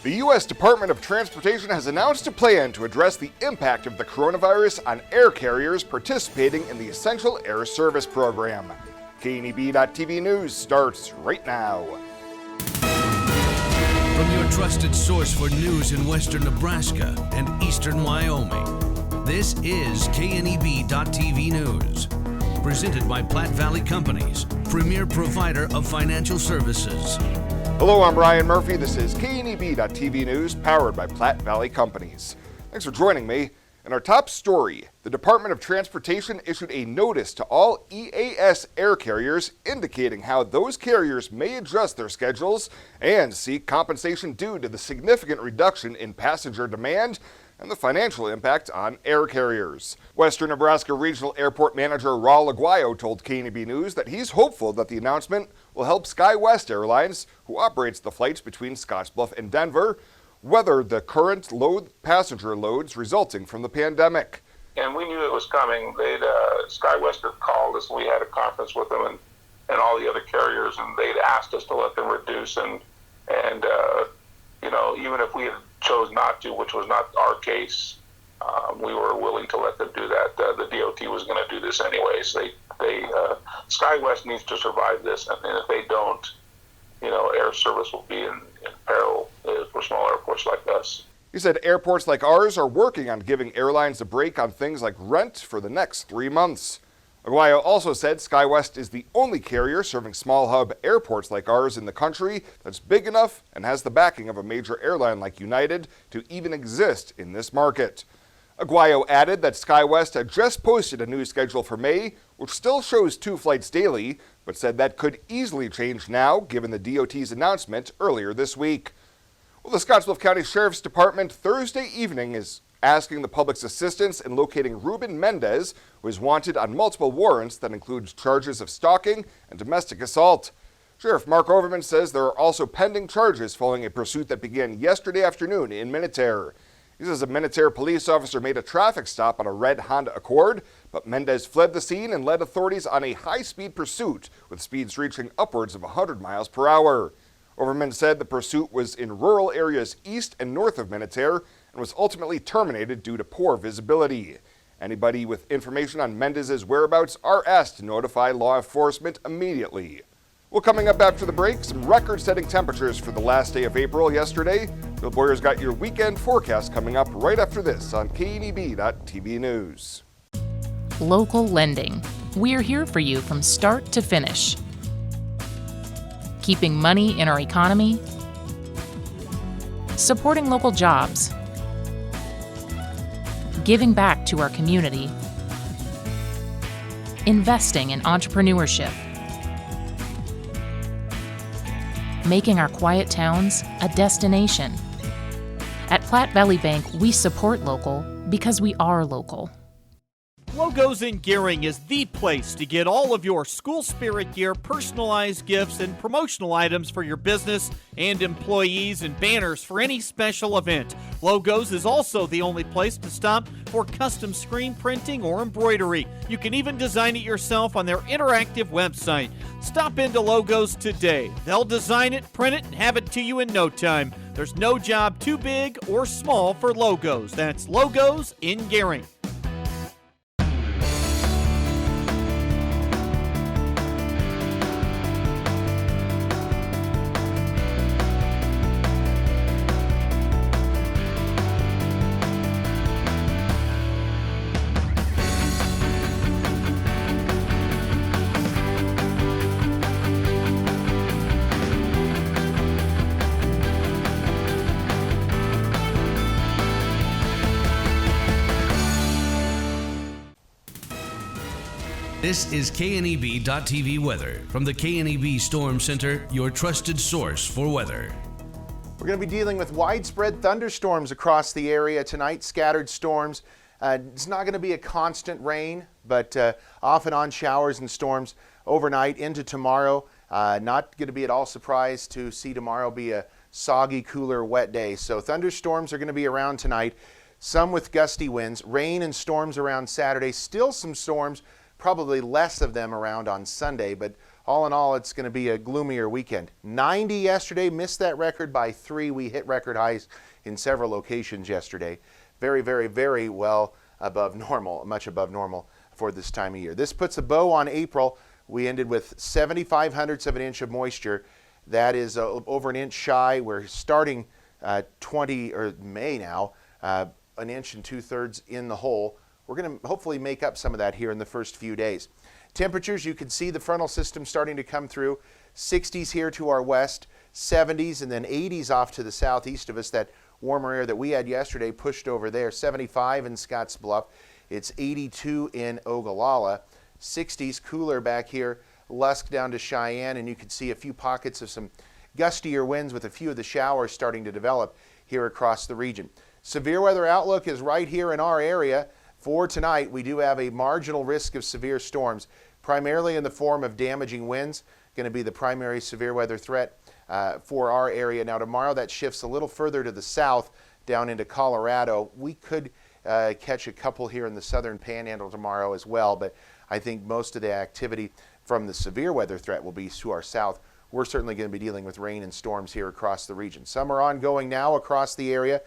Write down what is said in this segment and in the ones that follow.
The U.S. Department of Transportation has announced a plan to address the impact of the coronavirus on air carriers participating in the Essential Air Service Program. KNEB.TV News starts right now. From your trusted source for news in western Nebraska and eastern Wyoming, this is KNEB.TV News. Presented by Platte Valley Companies, premier provider of financial services. Hello, I'm Ryan Murphy. This is KNEB.TV News, powered by Platte Valley Companies. Thanks for joining me. In our top story, the Department of Transportation issued a notice to all EAS air carriers indicating how those carriers may adjust their schedules and seek compensation due to the significant reduction in passenger demand and the financial impact on air carriers. Western Nebraska Regional Airport Manager Raul Aguayo told KNEB News that he's hopeful that the announcement will help SkyWest Airlines, who operates the flights between Scottsbluff and Denver, weather the current passenger loads resulting from the pandemic. And we knew it was coming. SkyWest had called us, and we had a conference with them and all the other carriers, and they'd asked us to let them reduce. And even if we had chose not to, which was not our case, we were willing to let them do that. The DOT was going to do this anyways. SkyWest needs to survive this, and if they don't, air service will be in peril for small airports like us. He said airports like ours are working on giving airlines a break on things like rent for the next 3 months. Aguayo also said SkyWest is the only carrier serving small hub airports like ours in the country that's big enough and has the backing of a major airline like United to even exist in this market. Aguayo added that SkyWest had just posted a new schedule for May, which still shows 2 flights daily, but said that could easily change now given the DOT's announcement earlier this week. Well, the Scottsbluff County Sheriff's Department Thursday evening is asking the public's assistance in locating Ruben Mendez, who is wanted on multiple warrants that include charges of stalking and domestic assault. Sheriff Mark Overman says there are also pending charges following a pursuit that began yesterday afternoon in Minatare. He says a Minatare police officer made a traffic stop on a red Honda Accord, but Mendez fled the scene and led authorities on a high-speed pursuit with speeds reaching upwards of 100 miles per hour. Overman said the pursuit was in rural areas east and north of Minatare and was ultimately terminated due to poor visibility. Anybody with information on Mendez's whereabouts are asked to notify law enforcement immediately. Well, coming up after the break, some record-setting temperatures for the last day of April yesterday. Bill Boyer's got your weekend forecast coming up right after this on KNEB.TV News. Local lending. We're here for you from start to finish. Keeping money in our economy, supporting local jobs, giving back to our community, investing in entrepreneurship, making our quiet towns a destination. At Platte Valley Bank, we support local because we are local. Logos in Gearing is the place to get all of your school spirit gear, personalized gifts, and promotional items for your business and employees and banners for any special event. Logos is also the only place to stop for custom screen printing or embroidery. You can even design it yourself on their interactive website. Stop into Logos today. They'll design it, print it, and have it to you in no time. There's no job too big or small for Logos. That's Logos in Gearing. This is KNEB.TV weather from the KNEB Storm Center, your trusted source for weather. We're going to be dealing with widespread thunderstorms across the area tonight, scattered storms. It's not going to be a constant rain, but off and on showers and storms overnight into tomorrow. Not going to be at all surprised to see tomorrow be a soggy, cooler, wet day. So thunderstorms are going to be around tonight, some with gusty winds, rain and storms around Saturday. Still some storms, probably less of them around on Sunday, but all in all, it's going to be a gloomier weekend. 90 yesterday, missed that record by 3. We hit record highs in several locations yesterday. Very, very, very well above normal, much above normal for this time of year. This puts a bow on April. We ended with 7/500ths of an inch of moisture. That is over an inch shy. We're starting May now, an inch and 2/3 in the hole. We're going to hopefully make up some of that here in the first few days. Temperatures, you can see the frontal system starting to come through. 60s here to our west, 70s, and then 80s off to the southeast of us. That warmer air that we had yesterday pushed over there. 75 in Scottsbluff. It's 82 in Ogallala. 60s cooler back here, Lusk down to Cheyenne, and you can see a few pockets of some gustier winds with a few of the showers starting to develop here across the region. Severe weather outlook is right here in our area. For tonight, we do have a marginal risk of severe storms, primarily in the form of damaging winds. Going to be the primary severe weather threat for our area. Now tomorrow that shifts a little further to the south down into Colorado. We could catch a couple here in the southern panhandle tomorrow as well, but I think most of the activity from the severe weather threat will be to our south. We're certainly going to be dealing with rain and storms here across the region. Some are ongoing now across the area.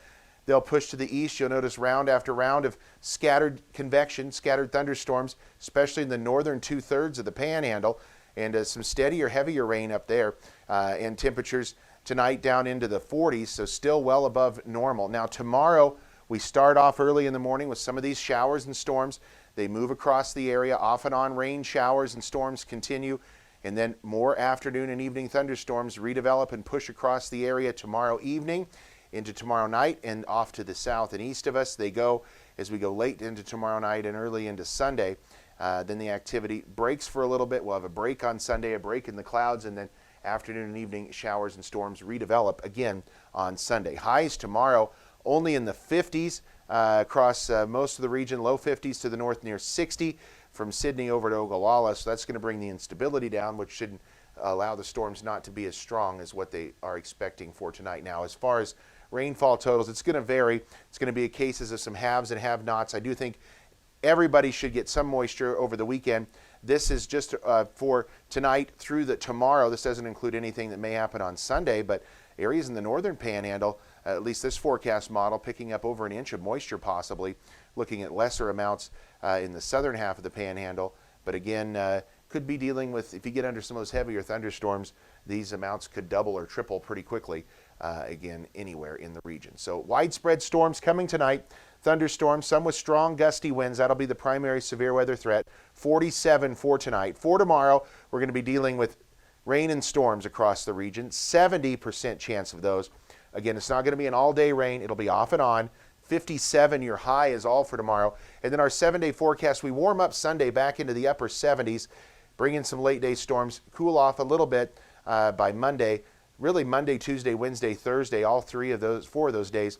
They'll push to the east. You'll notice round after round of scattered convection, scattered thunderstorms, especially in the northern 2/3 of the panhandle, and some steadier, heavier rain up there. And temperatures tonight down into the 40s, so still well above normal. Now tomorrow, we start off early in the morning with some of these showers and storms. They move across the area. Off and on rain showers and storms continue. And then more afternoon and evening thunderstorms redevelop and push across the area tomorrow evening into tomorrow night and off to the south and east of us. They go as we go late into tomorrow night and early into Sunday. Then the activity breaks for a little bit. We'll have a break on Sunday, a break in the clouds, and then afternoon and evening showers and storms redevelop again on Sunday. Highs tomorrow only in the 50s across most of the region, low 50s to the north near 60 from Sydney over to Ogallala. So that's going to bring the instability down, which should allow the storms not to be as strong as what they are expecting for tonight. Now, as far as rainfall totals, it's going to vary. It's going to be cases of some haves and have-nots. I do think everybody should get some moisture over the weekend. This is just for tonight through the tomorrow. This doesn't include anything that may happen on Sunday, but areas in the northern panhandle, at least this forecast model, picking up over an inch of moisture possibly, looking at lesser amounts in the southern half of the panhandle. But again, could be dealing with, if you get under some of those heavier thunderstorms, these amounts could double or triple pretty quickly, again, anywhere in the region. So widespread storms coming tonight. Thunderstorms, some with strong gusty winds. That'll be the primary severe weather threat. 47 for tonight. For tomorrow, we're going to be dealing with rain and storms across the region. 70% chance of those. Again, it's not going to be an all-day rain. It'll be off and on. 57, your high is all for tomorrow. And then our 7-day forecast, we warm up Sunday back into the upper 70s, bring in some late-day storms, cool off a little bit by Monday. Really Monday, Tuesday, Wednesday, Thursday, all 4 of those days,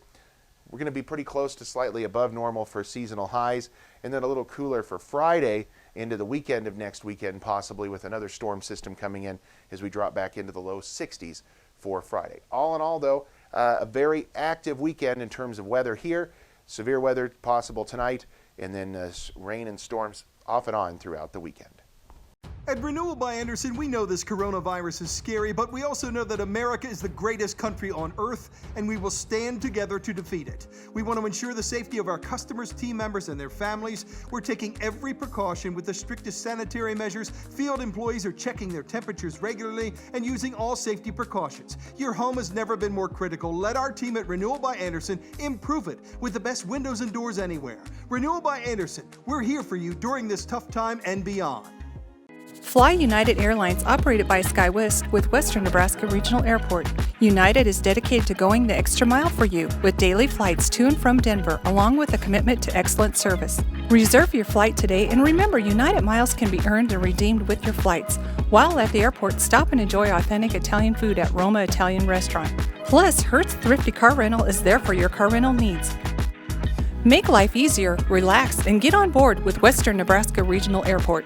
we're going to be pretty close to slightly above normal for seasonal highs, and then a little cooler for Friday into the weekend of next weekend, possibly with another storm system coming in as we drop back into the low 60s for Friday. All in all, though, a very active weekend in terms of weather here. Severe weather possible tonight, and then rain and storms off and on throughout the weekend. At Renewal by Anderson, we know this coronavirus is scary, but we also know that America is the greatest country on earth, and we will stand together to defeat it. We want to ensure the safety of our customers, team members, and their families. We're taking every precaution with the strictest sanitary measures. Field employees are checking their temperatures regularly and using all safety precautions. Your home has never been more critical. Let our team at Renewal by Anderson improve it with the best windows and doors anywhere. Renewal by Anderson, we're here for you during this tough time and beyond. Fly United Airlines, operated by SkyWest with Western Nebraska Regional Airport. United is dedicated to going the extra mile for you with daily flights to and from Denver, along with a commitment to excellent service. Reserve your flight today, and remember, United miles can be earned and redeemed with your flights. While at the airport, stop and enjoy authentic Italian food at Roma Italian Restaurant. Plus, Hertz Thrifty Car Rental is there for your car rental needs. Make life easier, relax, and get on board with Western Nebraska Regional Airport.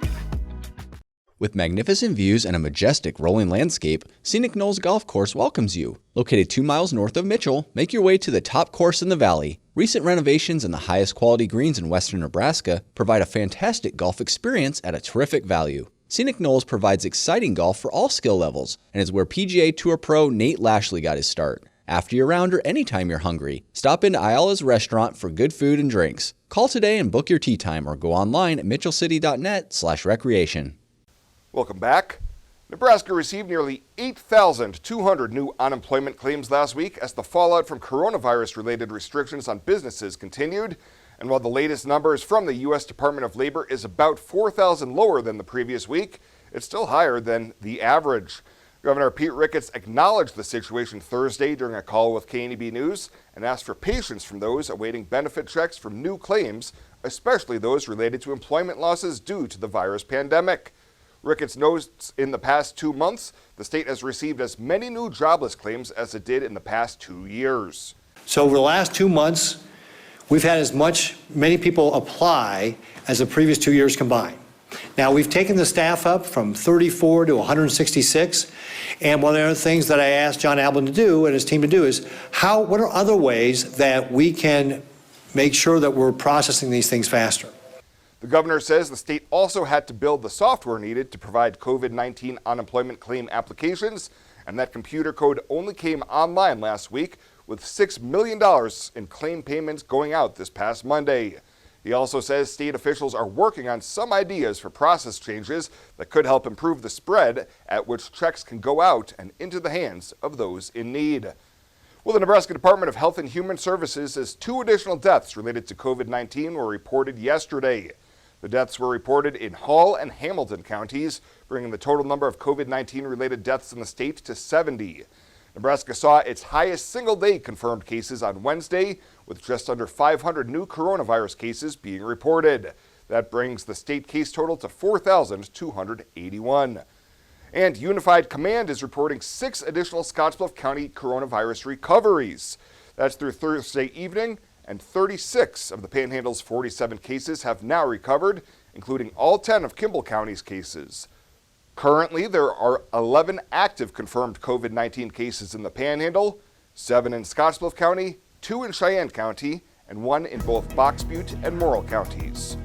With magnificent views and a majestic rolling landscape, Scenic Knolls Golf Course welcomes you. Located 2 miles north of Mitchell, make your way to the top course in the valley. Recent renovations and the highest quality greens in western Nebraska provide a fantastic golf experience at a terrific value. Scenic Knolls provides exciting golf for all skill levels and is where PGA Tour pro Nate Lashley got his start. After you're around or anytime you're hungry, stop into Ayala's restaurant for good food and drinks. Call today and book your tee time or go online at mitchellcity.net/recreation. Welcome back. Nebraska received nearly 8,200 new unemployment claims last week as the fallout from coronavirus-related restrictions on businesses continued. And while the latest numbers from the U.S. Department of Labor is about 4,000 lower than the previous week, it's still higher than the average. Governor Pete Ricketts acknowledged the situation Thursday during a call with KNEB News and asked for patience from those awaiting benefit checks from new claims, especially those related to employment losses due to the virus pandemic. Ricketts notes in the past 2 months, the state has received as many new jobless claims as it did in the past 2 years. So over the last 2 months, we've had many people apply as the previous 2 years combined. Now, we've taken the staff up from 34 to 166, and one of the things that I asked John Alban to do and his team to do is what are other ways that we can make sure that we're processing these things faster? The governor says the state also had to build the software needed to provide COVID-19 unemployment claim applications, and that computer code only came online last week, with $6 million in claim payments going out this past Monday. He also says state officials are working on some ideas for process changes that could help improve the spread at which checks can go out and into the hands of those in need. Well, the Nebraska Department of Health and Human Services says 2 additional deaths related to COVID-19 were reported yesterday. The deaths were reported in Hall and Hamilton counties, bringing the total number of COVID-19 related deaths in the state to 70. Nebraska saw its highest single-day confirmed cases on Wednesday, with just under 500 new coronavirus cases being reported. That brings the state case total to 4,281. And Unified Command is reporting 6 additional Scottsbluff County coronavirus recoveries. That's through Thursday evening, and 36 of the Panhandle's 47 cases have now recovered, including all 10 of Kimball County's cases. Currently, there are 11 active confirmed COVID-19 cases in the Panhandle, 7 in Scottsbluff County, 2 in Cheyenne County, and 1 in both Box Butte and Morrill counties.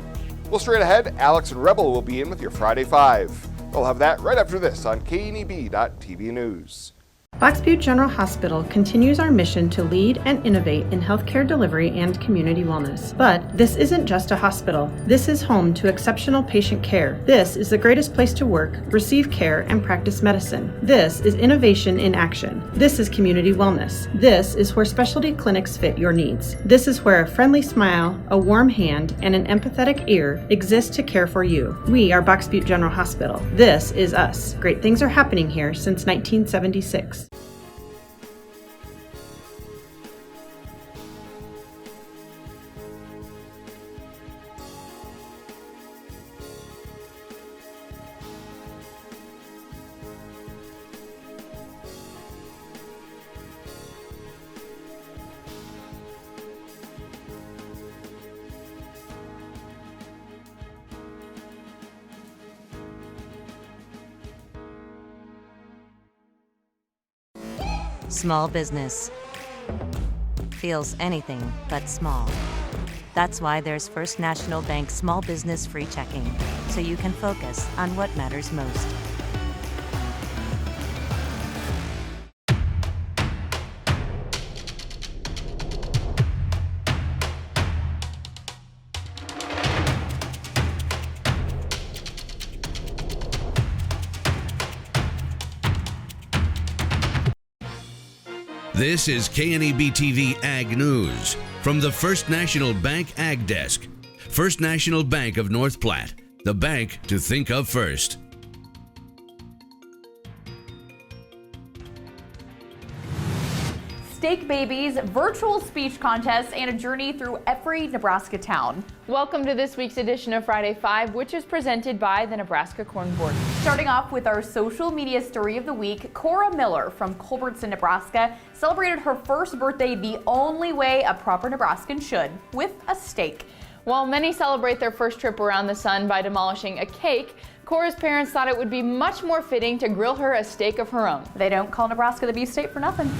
Well, straight ahead, Alex and Rebel will be in with your Friday 5. We'll have that right after this on KNEB.TV News. Box Butte General Hospital continues our mission to lead and innovate in healthcare delivery and community wellness. But this isn't just a hospital. This is home to exceptional patient care. This is the greatest place to work, receive care, and practice medicine. This is innovation in action. This is community wellness. This is where specialty clinics fit your needs. This is where a friendly smile, a warm hand, and an empathetic ear exist to care for you. We are Box Butte General Hospital. This is us. Great things are happening here since 1976. Small business feels anything but small. That's why there's First National Bank Small Business Free Checking, so you can focus on what matters most. This is KNEB TV Ag News from the First National Bank Ag Desk. First National Bank of North Platte, the bank to think of first. Steak babies, virtual speech contests, and a journey through every Nebraska town. Welcome to this week's edition of Friday 5, which is presented by the Nebraska Corn Board. Starting off with our social media story of the week, Cora Miller from Culbertson, Nebraska, celebrated her first birthday the only way a proper Nebraskan should, with a steak. While many celebrate their first trip around the sun by demolishing a cake, Cora's parents thought it would be much more fitting to grill her a steak of her own. They don't call Nebraska the beef state for nothing.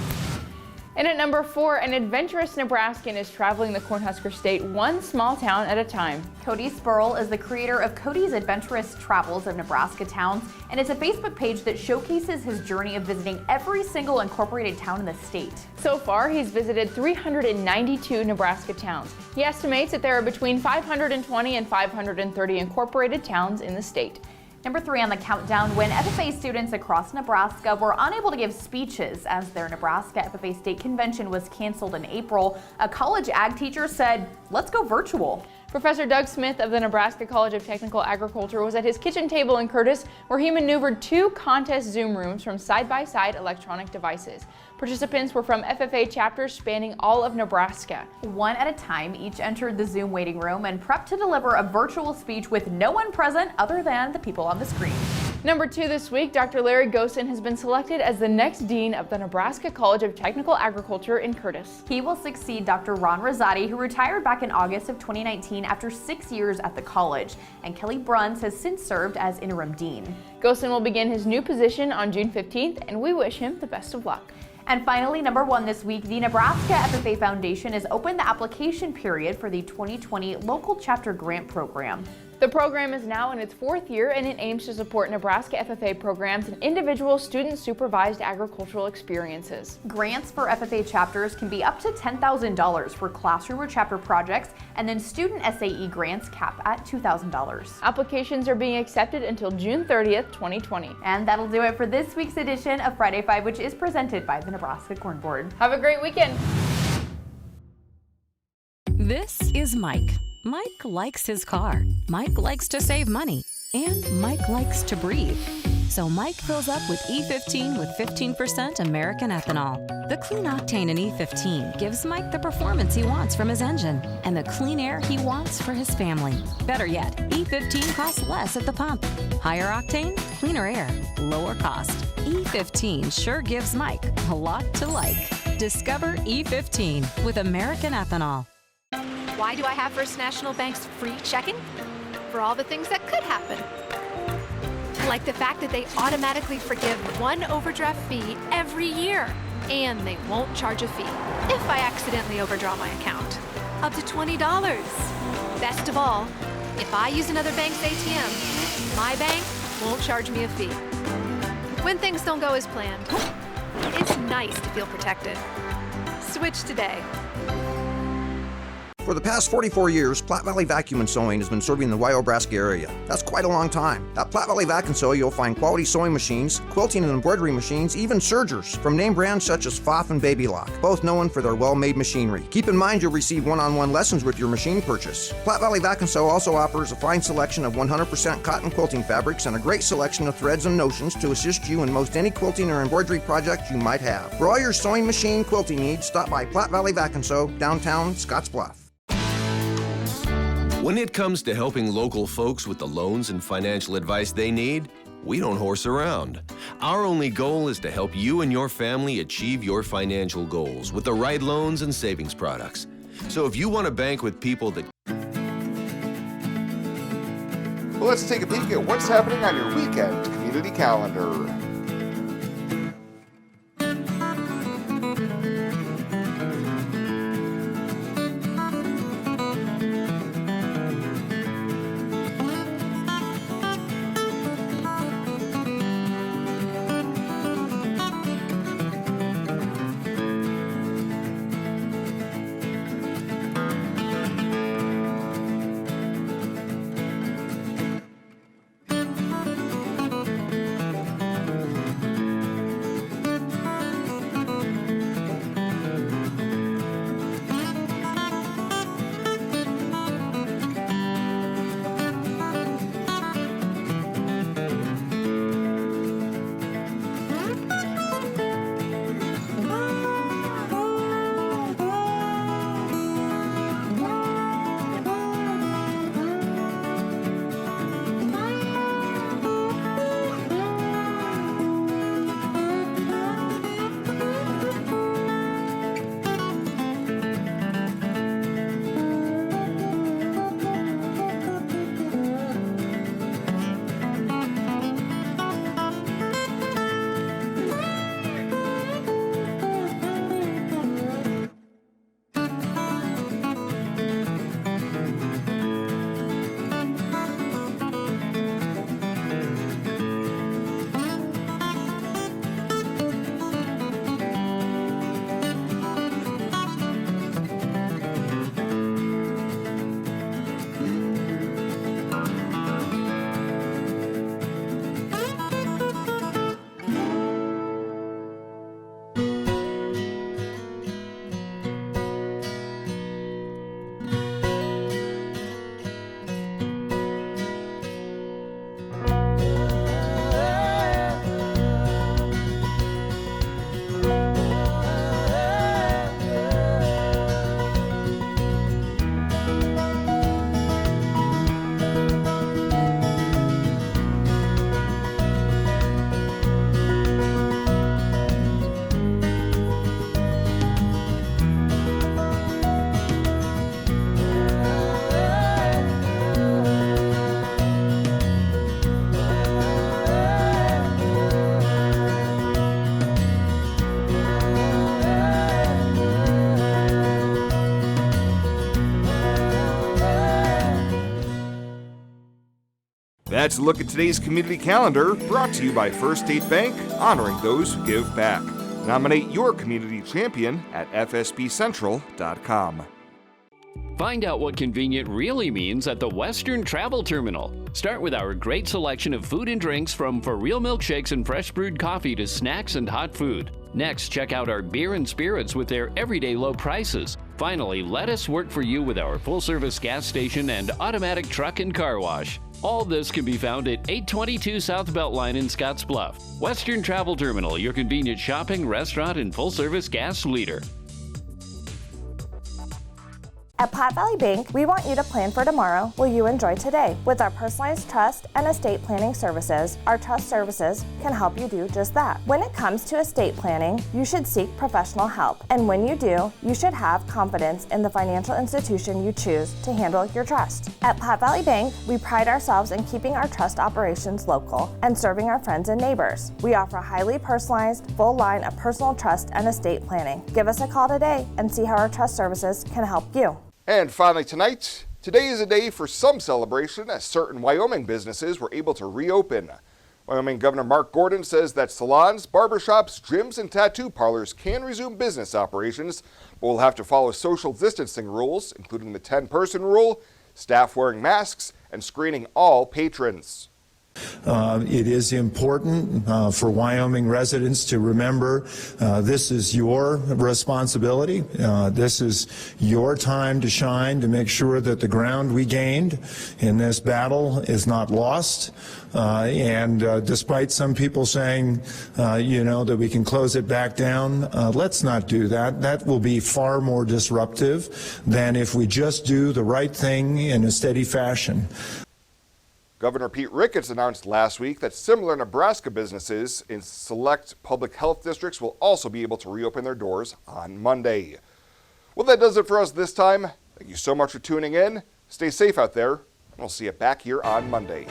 And at number 4, an adventurous Nebraskan is traveling the Cornhusker State one small town at a time. Cody Spurl is the creator of Cody's Adventurous Travels of Nebraska Towns, and it's a Facebook page that showcases his journey of visiting every single incorporated town in the state. So far, he's visited 392 Nebraska towns. He estimates that there are between 520 and 530 incorporated towns in the state. Number 3 on the countdown, when FFA students across Nebraska were unable to give speeches as their Nebraska FFA State Convention was canceled in April, a college ag teacher said, "Let's go virtual." Professor Doug Smith of the Nebraska College of Technical Agriculture was at his kitchen table in Curtis, where he maneuvered 2 contest Zoom rooms from side-by-side electronic devices. Participants were from FFA chapters spanning all of Nebraska. One at a time, each entered the Zoom waiting room and prepped to deliver a virtual speech with no one present other than the people on the screen. Number 2 this week, Dr. Larry Gosen has been selected as the next dean of the Nebraska College of Technical Agriculture in Curtis. He will succeed Dr. Ron Rosati, who retired back in August of 2019 after 6 years at the college, and Kelly Bruns has since served as interim dean. Gosen will begin his new position on June 15th, and we wish him the best of luck. And finally, number 1 this week, the Nebraska FFA Foundation has opened the application period for the 2020 Local Chapter Grant Program. The program is now in its 4th year, and it aims to support Nebraska FFA programs and individual student-supervised agricultural experiences. Grants for FFA chapters can be up to $10,000 for classroom or chapter projects, and then student SAE grants cap at $2,000. Applications are being accepted until June 30th, 2020. And that'll do it for this week's edition of Friday 5, which is presented by the Nebraska Corn Board. Have a great weekend. This is Mike. Mike likes his car. Mike likes to save money. And Mike likes to breathe. So Mike fills up with E15 with 15% American ethanol. The clean octane in E15 gives Mike the performance he wants from his engine and the clean air he wants for his family. Better yet, E15 costs less at the pump. Higher octane, cleaner air, lower cost. E15 sure gives Mike a lot to like. Discover E15 with American ethanol. Why do I have First National Bank's free checking? For all the things that could happen. Like the fact that they automatically forgive one overdraft fee every year, and they won't charge a fee if I accidentally overdraw my account. Up to $20. Best of all, if I use another bank's ATM, my bank won't charge me a fee. When things don't go as planned, it's nice to feel protected. Switch today. For the past 44 years, Platte Valley Vacuum and Sewing has been serving the Nebraska area. That's quite a long time. At Platte Valley Vac and Sew, you'll find quality sewing machines, quilting and embroidery machines, even sergers from name brands such as Pfaff and Baby Lock, both known for their well-made machinery. Keep in mind you'll receive one-on-one lessons with your machine purchase. Platte Valley Vac and Sew also offers a fine selection of 100% cotton quilting fabrics and a great selection of threads and notions to assist you in most any quilting or embroidery project you might have. For all your sewing machine quilting needs, stop by Platte Valley Vac and Sew, downtown Scottsbluff. When it comes to helping local folks with the loans and financial advice they need, we don't horse around. Our only goal is to help you and your family achieve your financial goals with the right loans and savings products. So if you want to bank with people that... Well, let's take a peek at what's happening on your weekend community calendar. That's a look at today's community calendar, brought to you by First State Bank, honoring those who give back. Nominate your community champion at fsbcentral.com. Find out what convenient really means at the Western Travel Terminal. Start with our great selection of food and drinks, from for real milkshakes and fresh brewed coffee to snacks and hot food. Next, check out our beer and spirits with their everyday low prices. Finally, let us work for you with our full-service gas station and automatic truck and car wash. All this can be found at 822 South Beltline in Scottsbluff. Western Travel Terminal, your convenient shopping, restaurant, and full-service gas leader. At Platte Valley Bank, we want you to plan for tomorrow while you enjoy today. With our personalized trust and estate planning services, our trust services can help you do just that. When it comes to estate planning, you should seek professional help. And when you do, you should have confidence in the financial institution you choose to handle your trust. At Platte Valley Bank, we pride ourselves in keeping our trust operations local and serving our friends and neighbors. We offer a highly personalized, full line of personal trust and estate planning. Give us a call today and see how our trust services can help you. And finally tonight, today is a day for some celebration as certain Wyoming businesses were able to reopen. Wyoming Governor Mark Gordon says that salons, barbershops, gyms, and tattoo parlors can resume business operations, but will have to follow social distancing rules, including the 10-person rule, staff wearing masks, and screening all patrons. It is important for Wyoming residents to remember this is your responsibility. This is your time to shine, to make sure that the ground we gained in this battle is not lost. And despite some people saying, that we can close it back down, let's not do that. That will be far more disruptive than if we just do the right thing in a steady fashion. Governor Pete Ricketts announced last week that similar Nebraska businesses in select public health districts will also be able to reopen their doors on Monday. Well, that does it for us this time. Thank you so much for tuning in. Stay safe out there, and we'll see you back here on Monday.